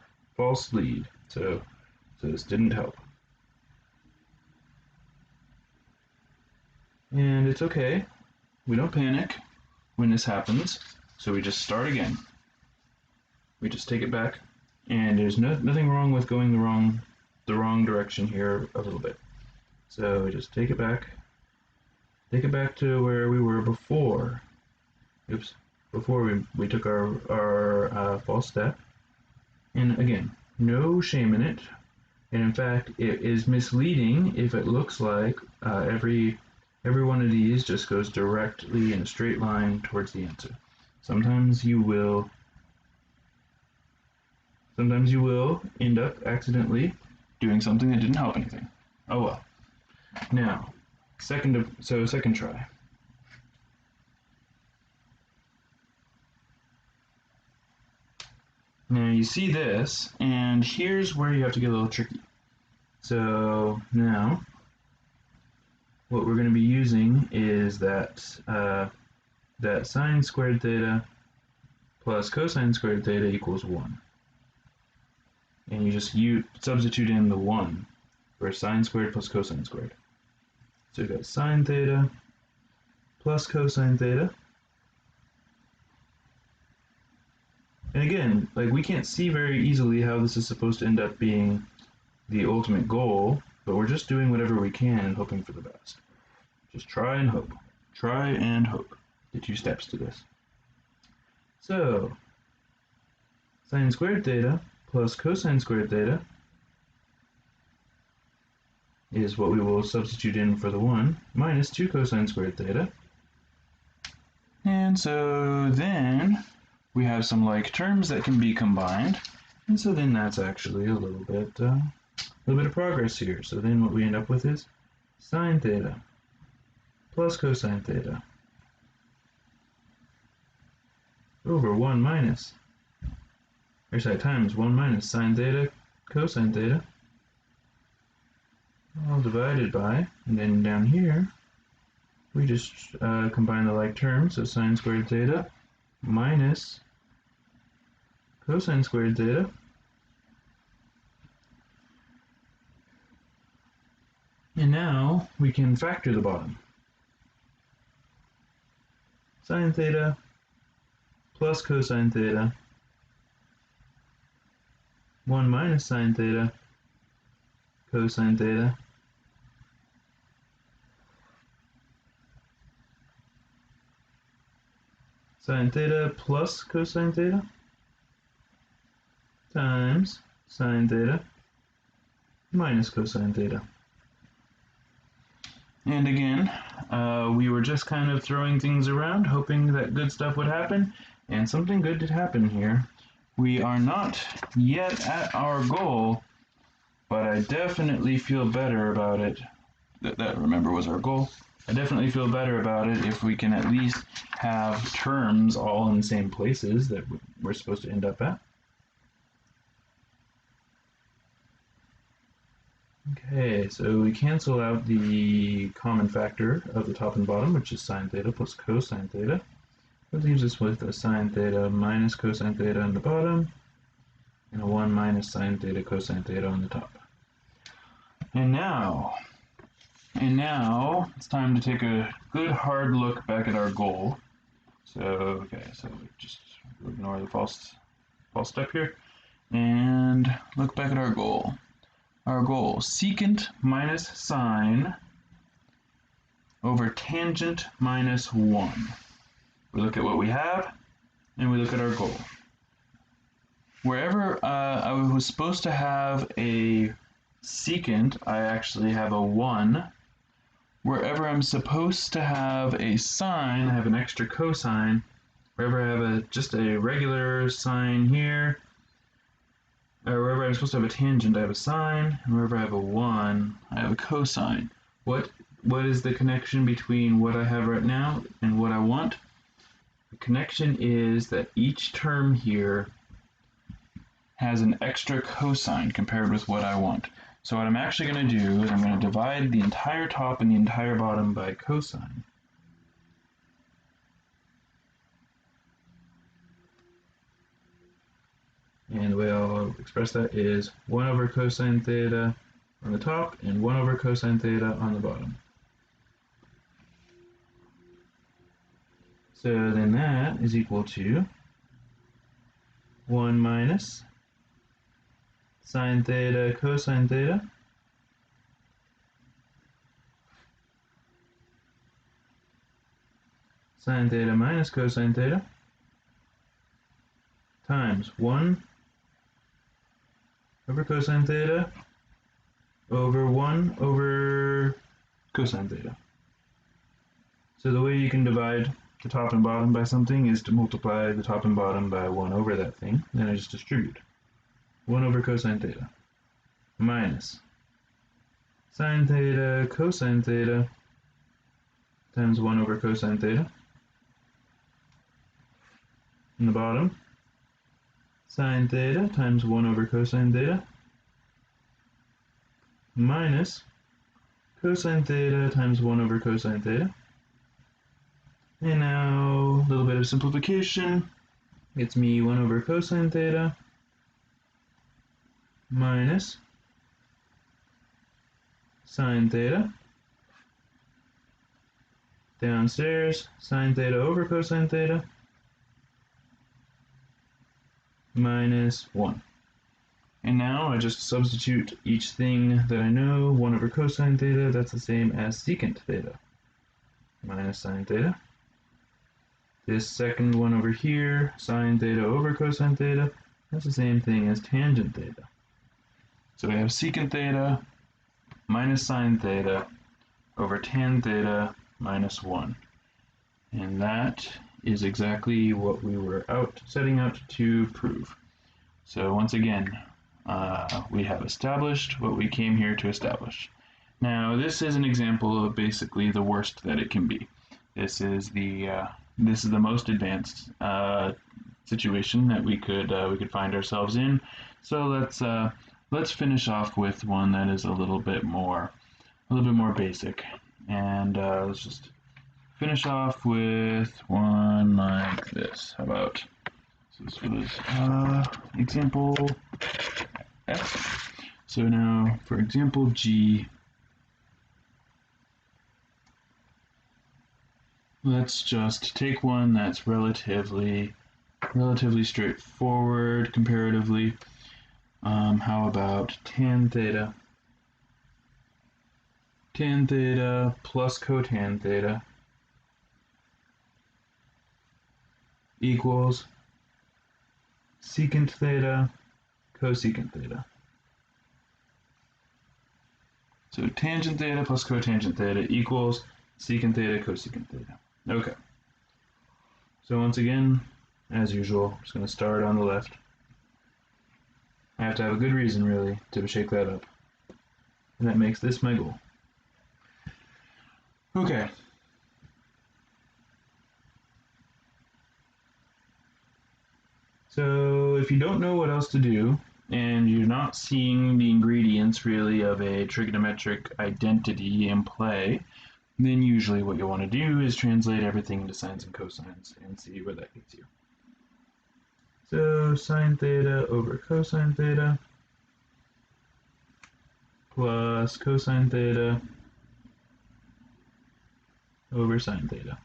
lead, so this didn't help. And it's okay, we don't panic when this happens, so we just start again. We just take it back, and there's nothing wrong with going the wrong direction here a little bit. So we just take it back to where we were before. Oops, before we took our false step. And again, no shame in it. And in fact, it is misleading if it looks like every one of these just goes directly in a straight line towards the answer. Sometimes you will end up accidentally doing something that didn't help anything. Oh well. Now, second try. Now you see this, and here's where you have to get a little tricky. So now, what we're going to be using is that sine squared theta plus cosine squared theta equals 1. And you substitute in the 1 for sine squared plus cosine squared. So we've got sine theta plus cosine theta. And again, like, we can't see very easily how this is supposed to end up being the ultimate goal, but we're just doing whatever we can and hoping for the best. Just try and hope. Try and hope. The 2 steps to this. So, sine squared theta plus cosine squared theta is what we will substitute in for the 1, minus 2 cosine squared theta. And so then we have some like terms that can be combined, and so then that's actually a little bit of progress here. So then what we end up with is sine theta plus cosine theta over 1 minus, times 1 minus sine theta cosine theta, all divided by, and then down here we just combine the like terms, so sine squared theta minus cosine squared theta and now we can factor the bottom. Sine theta plus cosine theta 1 minus sine theta cosine theta sine theta plus cosine theta times sine theta minus cosine theta. And again, we were just kind of throwing things around, hoping that good stuff would happen, and something good did happen here. We are not yet at our goal, but I definitely feel better about it. That remember was our goal. I definitely feel better about it if we can at least have terms all in the same places that we're supposed to end up at. Okay, so we cancel out the common factor of the top and bottom, which is sine theta plus cosine theta. That leaves us with a sine theta minus cosine theta on the bottom, and a 1 minus sine theta cosine theta on the top. And now it's time to take a good hard look back at our goal. So just ignore the false step here, and look back at our goal. Our goal, secant minus sine over tangent minus 1. We look at what we have, and we look at our goal. Wherever I was supposed to have a secant, I actually have a 1. Wherever I'm supposed to have a sine, I have an extra cosine. Wherever I have just a regular sine here, or wherever I'm supposed to have a tangent, I have a sine, and wherever I have a 1, I have a cosine. What is the connection between what I have right now and what I want? The connection is that each term here has an extra cosine compared with what I want. So what I'm actually going to do is I'm going to divide the entire top and the entire bottom by cosine. And the way I'll express that is 1 over cosine theta on the top and 1 over cosine theta on the bottom. So then that is equal to 1 minus sine theta cosine theta sine theta minus cosine theta times 1 over cosine theta over 1 over cosine theta. So the way you can divide the top and bottom by something is to multiply the top and bottom by 1 over that thing, then I just distribute. 1 over cosine theta minus sine theta cosine theta times 1 over cosine theta. In the bottom, sine theta times 1 over cosine theta minus cosine theta times 1 over cosine theta. And now a little bit of simplification gets me 1 over cosine theta minus sine theta. Downstairs, sine theta over cosine theta minus 1. And now I just substitute each thing that I know. 1 over cosine theta, that's the same as secant theta minus sine theta. This second one over here, sine theta over cosine theta, that's the same thing as tangent theta. So we have secant theta minus sine theta over tan theta minus 1. And that is exactly what we were setting out to prove. So once again, we have established what we came here to establish. Now this is an example of basically the worst that it can be. This is the most advanced situation that we could find ourselves in. So let's finish off with one that is a little bit more basic, and let's just finish off with one like this. How about, so this was example F. So now for example G, let's just take one that's relatively straightforward comparatively. How about tan theta plus cotan theta equals secant theta cosecant theta. So tangent theta plus cotangent theta equals secant theta cosecant theta. Okay. So once again, as usual, I'm just going to start on the left. I have to have a good reason, really, to shake that up. And that makes this my goal. Okay. So if you don't know what else to do, and you're not seeing the ingredients really of a trigonometric identity in play, then usually what you'll want to do is translate everything into sines and cosines and see where that gets you. So sine theta over cosine theta plus cosine theta over sine theta.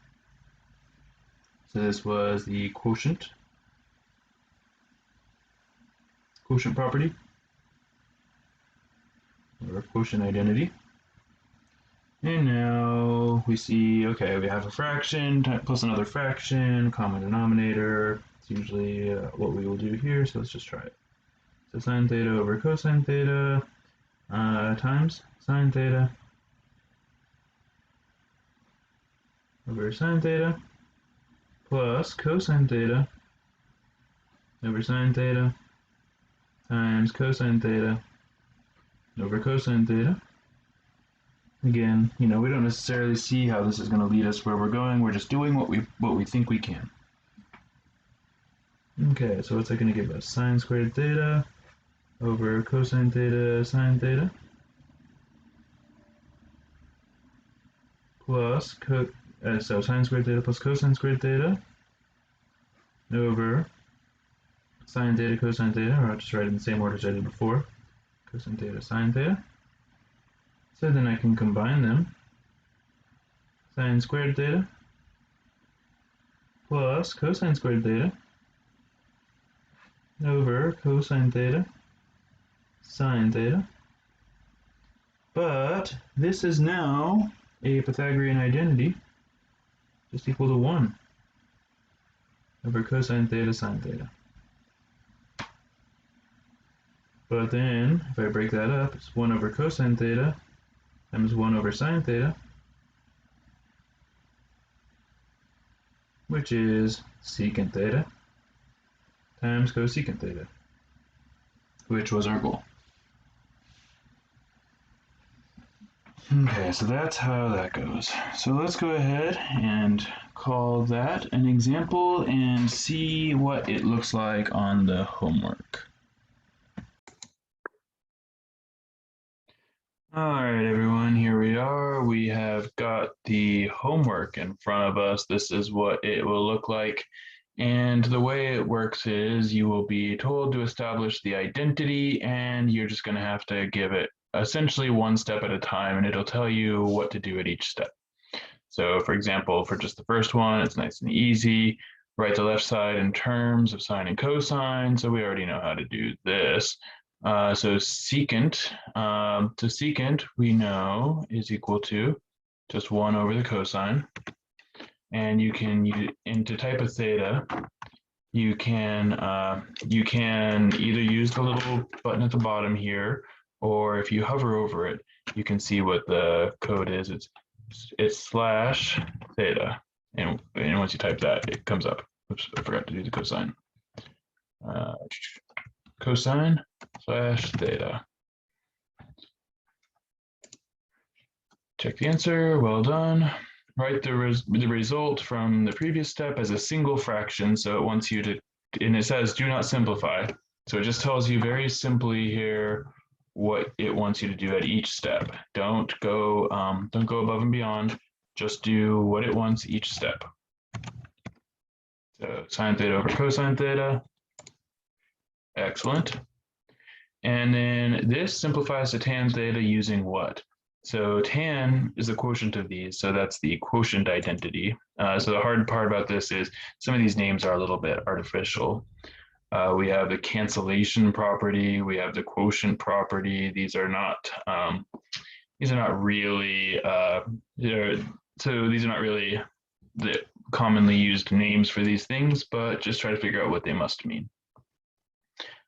So this was the quotient property, or quotient identity. And now we see, okay, we have a fraction plus another fraction, common denominator. It's usually what we will do here, so let's just try it. So sine theta over cosine theta times sine theta over sine theta plus cosine theta over sine theta times cosine theta over cosine theta. Again, we don't necessarily see how this is going to lead us where we're going. We're just doing what we think we can. Okay, so what's that going to give us? Sine squared theta over cosine theta sine theta plus so sine squared theta plus cosine squared theta over sine theta cosine theta, or I'll just write it in the same order as I did before. Cosine theta sine theta. So then I can combine them. Sine squared theta plus cosine squared theta over cosine theta sine theta. But this is now a Pythagorean identity just equal to 1 over cosine theta sine theta. But then, if I break that up, it's 1 over cosine theta times 1 over sine theta, which is secant theta times cosecant theta, which was our goal. Okay, so that's how that goes. So let's go ahead and call that an example and see what it looks like on the homework. All right, everyone, here we are. We have got the homework in front of us. This is what it will look like. And the way it works is you will be told to establish the identity, and you're just going to have to give it essentially one step at a time, and it'll tell you what to do at each step. So for example, for just the first one, it's nice and easy. Write the left side in terms of sine and cosine. So we already know how to do this. So secant we know is equal to just 1 over the cosine. And you can use, and to type of theta, you can either use the little button at the bottom here, or if you hover over it, you can see what the code is. It's slash theta, and once you type that, it comes up. Oops, I forgot to do the cosine. Cosine slash theta. Check the answer. Well done. Write the result from the previous step as a single fraction. So it wants you to, and it says do not simplify. So it just tells you very simply here what it wants you to do at each step. Don't go above and beyond. Just do what it wants each step. So sine theta over cosine theta. Excellent. And then this simplifies to tan theta using what? So tan is the quotient of these, so that's the quotient identity. So the hard part about this is some of these names are a little bit artificial. We have the cancellation property, we have the quotient property. These are not really these are not really the commonly used names for these things, but just try to figure out what they must mean.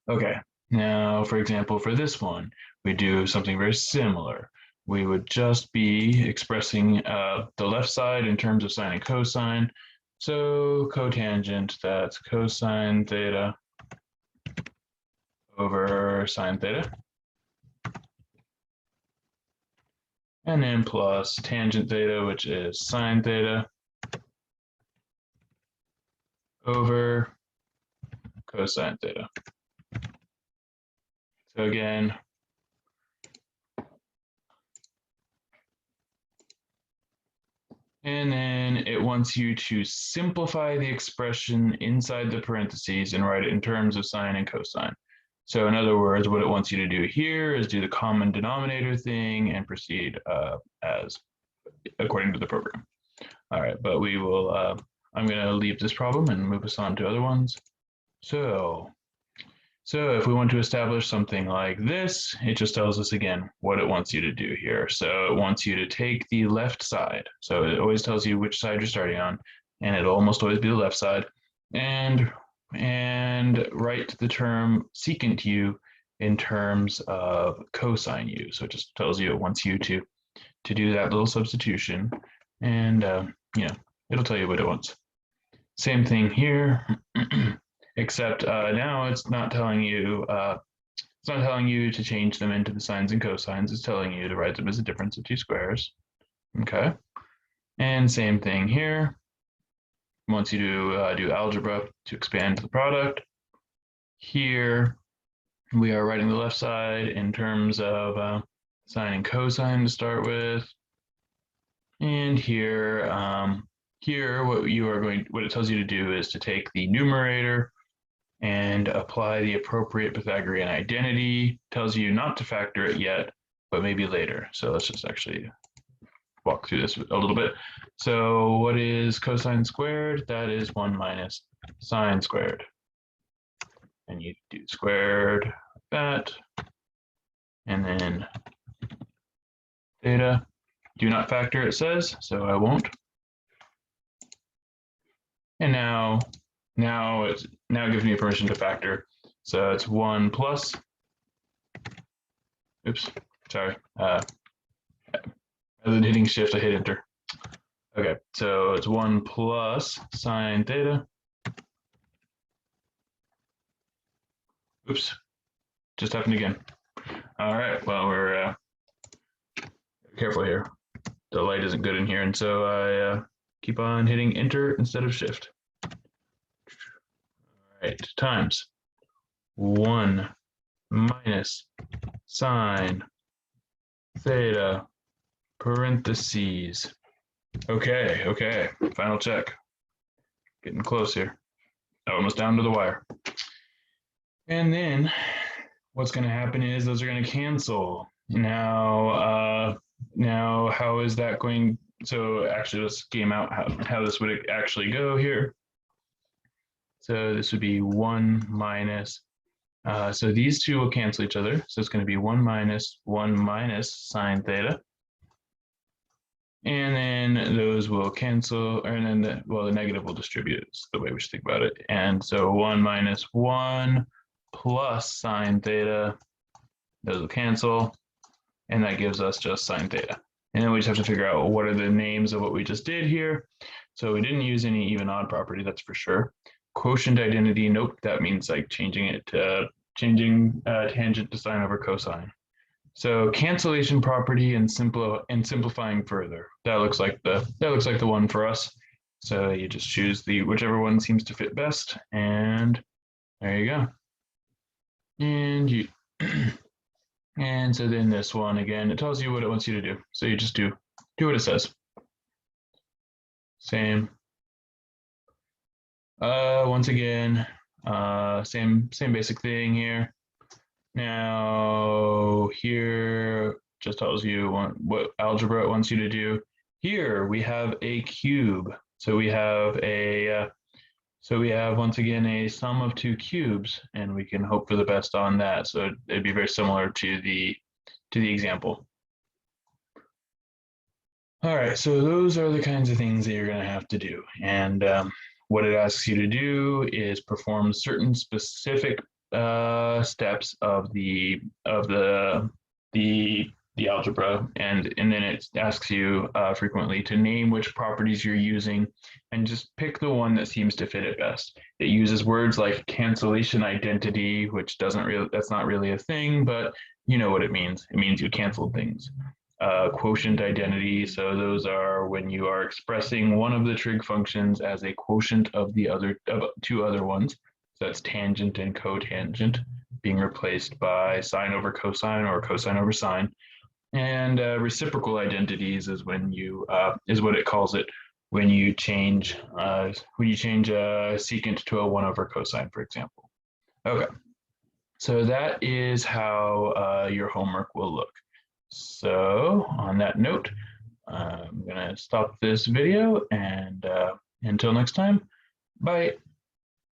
Okay, now, for example, for this one, we do something very similar. We would just be expressing the left side in terms of sine and cosine. So cotangent, that's cosine theta over sine theta. And then plus tangent theta, which is sine theta over cosine theta. So again, and then it wants you to simplify the expression inside the parentheses and write it in terms of sine and cosine. So in other words, what it wants you to do here is do the common denominator thing and proceed as according to the program. All right, but we will, I'm going to leave this problem and move us on to other ones. So if we want to establish something like this, it just tells us again what it wants you to do here. So it wants you to take the left side. So it always tells you which side you're starting on, and it'll almost always be the left side. And write the term secant u in terms of cosine u. So it just tells you it wants you to do that little substitution, and you know, it'll tell you what it wants. Same thing here. Except now it's not telling you to change them into the sines and cosines. It's telling you to write them as a difference of two squares. Okay, and same thing here. Wants you to do algebra to expand the product. Here we are writing the left side in terms of sine and cosine to start with, and here what it tells you to do is to take the numerator and apply the appropriate Pythagorean identity. Tells you not to factor it yet, but maybe later. So let's just actually walk through this a little bit. So what is cosine squared? That is 1 minus sine squared. And you do squared like that. And then theta. Do not factor, it says, so I won't. And now it gives me permission to factor. So it's 1 plus, oops, sorry. Rather than hitting shift, I hit enter. Okay, so it's 1 plus sine theta. Oops, just happened again. All right, well, we're careful here. The light isn't good in here, and so I keep on hitting enter instead of shift. Right, times 1 minus sine theta parentheses. Okay, final check. Getting close here. Almost down to the wire. And then what's going to happen is those are going to cancel. Now how is that going? So actually, let's game out how this would actually go here. So this would be 1 minus, so these two will cancel each other. So it's going to be 1 minus sine theta. And then those will cancel, and then the negative will distribute, is the way we should think about it. And so 1 minus 1 plus sine theta, those will cancel. And that gives us just sine theta. And then we just have to figure out what are the names of what we just did here. So we didn't use any even odd property, that's for sure. Quotient identity, nope, that means like changing tangent to sine over cosine. So cancellation property and simplifying further. That looks like the one for us. So you just choose whichever one seems to fit best, and there you go. And and so then this one again, it tells you what it wants you to do. So you just do what it says. Same. Once again, same basic thing here. Now here just tells you what algebra it wants you to do. Here we have a cube. So we have once again a sum of two cubes, and we can hope for the best on that. So it'd be very similar to the example. All right, so those are the kinds of things that you're going to have to do. And what it asks you to do is perform certain specific steps of the the algebra, and then it asks you frequently to name which properties you're using, and just pick the one that seems to fit it best. It uses words like cancellation identity, which doesn't really that's not really a thing, but you know what it means. It means you canceled things. Quotient identity. So those are when you are expressing one of the trig functions as a quotient of the other of two other ones. So that's tangent and cotangent being replaced by sine over cosine or cosine over sine. And reciprocal identities is when you is what it calls it when you change a secant to a 1 over cosine, for example. Okay, so that is how your homework will look. So on that note, I'm going to stop this video and until next time, bye.